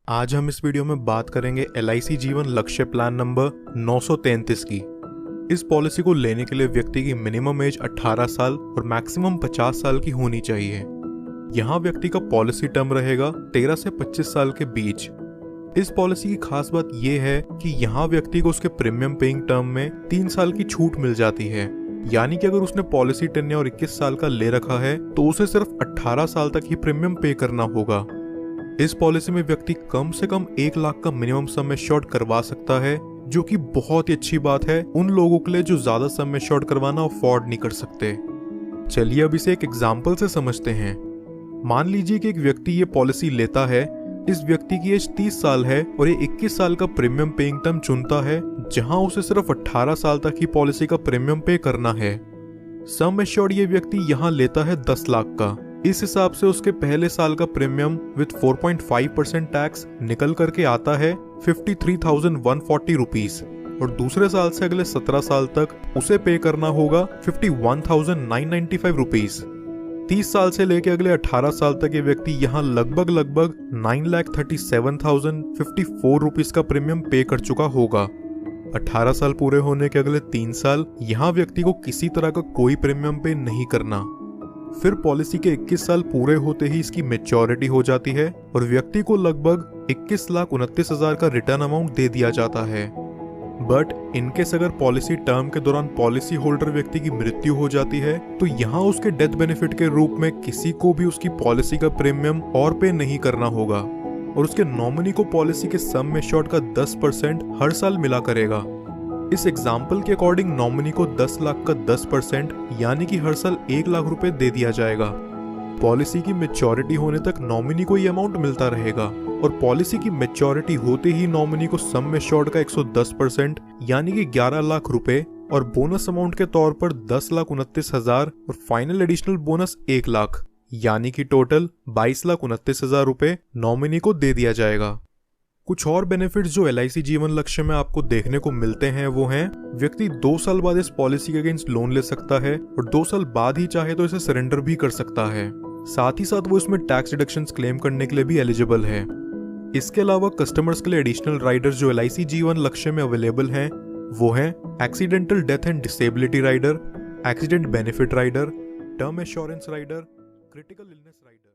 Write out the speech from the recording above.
आज हम इस वीडियो में बात करेंगे LIC जीवन लक्ष्य प्लान नंबर 933 की। इस पॉलिसी को लेने के लिए व्यक्ति की मिनिमम एज 18 साल और मैक्सिमम 50 साल की होनी चाहिए। यहाँ व्यक्ति का पॉलिसी टर्म रहेगा 13 से 25 साल के बीच। इस पॉलिसी की खास बात यह है कि यहाँ व्यक्ति को उसके प्रीमियम पेइंग टर्म में 3 साल की छूट मिल जाती है। यानी कि अगर उसने पॉलिसी टेन्योर 21 साल का ले रखा है तो उसे सिर्फ 18 साल तक ही प्रीमियम पे करना होगा। इस पॉलिसी में व्यक्ति कम से कम 1 लाख का मिनिमम सम एश्योर्ड करवा सकता है, जो कि बहुत ही अच्छी बात है उन लोगों के लिए जो ज्यादा सम एश्योर्ड करवाना अफोर्ड नहीं कर सकते। चलिए अब इसे एक एग्जाम्पल से समझते हैं। मान लीजिए कि एक व्यक्ति ये पॉलिसी लेता है। इस व्यक्ति की एज 30 साल है और ये 21 साल का प्रीमियम पेइंग टर्म चुनता है, जहां उसे सिर्फ 18 साल तक ही पॉलिसी का प्रीमियम पे करना है। सम एश्योर्ड ये व्यक्ति यहाँ लेता है 10 लाख का। इस हिसाब से उसके पहले साल का प्रीमियम विद 4.5% टैक्स निकल करके आता है 53,140 रुपीज और दूसरे साल से अगले 17 साल तक उसे पे करना होगा 51,995 रुपीज। 30 साल से लेके अगले 18 साल तक ये व्यक्ति यहाँ लगभग 9,37,054 रुपीज का प्रीमियम पे कर चुका होगा। 18 साल पूरे होने के अगले 3 साल यहाँ व्यक्ति को किसी तरह का कोई प्रीमियम पे नहीं करना। फिर पॉलिसी के 21 साल पूरे होते ही इसकी मैच्योरिटी हो जाती है और व्यक्ति को लगभग 21,29,000 का रिटर्न अमाउंट दे दिया जाता है। बट इनकेस अगर पॉलिसी टर्म के दौरान पॉलिसी होल्डर व्यक्ति की मृत्यु हो जाती है तो यहाँ उसके डेथ बेनिफिट के रूप में किसी को भी उसकी पॉलिसी का प्रीमियम और पे नहीं करना होगा और उसके नॉमिनी को पॉलिसी के सम एश्योर्ड का 10% हर साल मिला करेगा। इस एग्जाम्पल के अकॉर्डिंग नॉमिनी को 10 लाख का 10% यानी कि हर साल 1 लाख रुपए दे दिया जाएगा। पॉलिसी की मैच्योरिटी होने तक नॉमिनी को ये अमाउंट मिलता रहेगा और पॉलिसी की मैच्योरिटी होते ही नॉमिनी को सम एश्योर्ड का 110% यानी कि 11 लाख रुपए और बोनस अमाउंट के तौर पर 10,29,000 और फाइनल एडिशनल बोनस 1 लाख यानी कि टोटल 22,29,000 रुपए नॉमिनी को दे दिया जाएगा। कुछ और बेनिफिट्स जो LIC जीवन लक्ष्य में आपको देखने को मिलते हैं वो हैं, व्यक्ति 2 साल बाद इस पॉलिसी के अगेंस्ट लोन ले सकता है और 2 साल बाद ही चाहे तो इसे सरेंडर भी कर सकता है। साथ ही साथ वो इसमें टैक्स डिडक्शंस क्लेम करने के लिए भी एलिजिबल है। इसके अलावा कस्टमर्स के लिए एडिशनल राइडर्स जो LIC जीवन लक्ष्य में अवेलेबल हैं वो हैं accidental death and disability rider, accident benefit rider, term assurance rider, critical illness rider.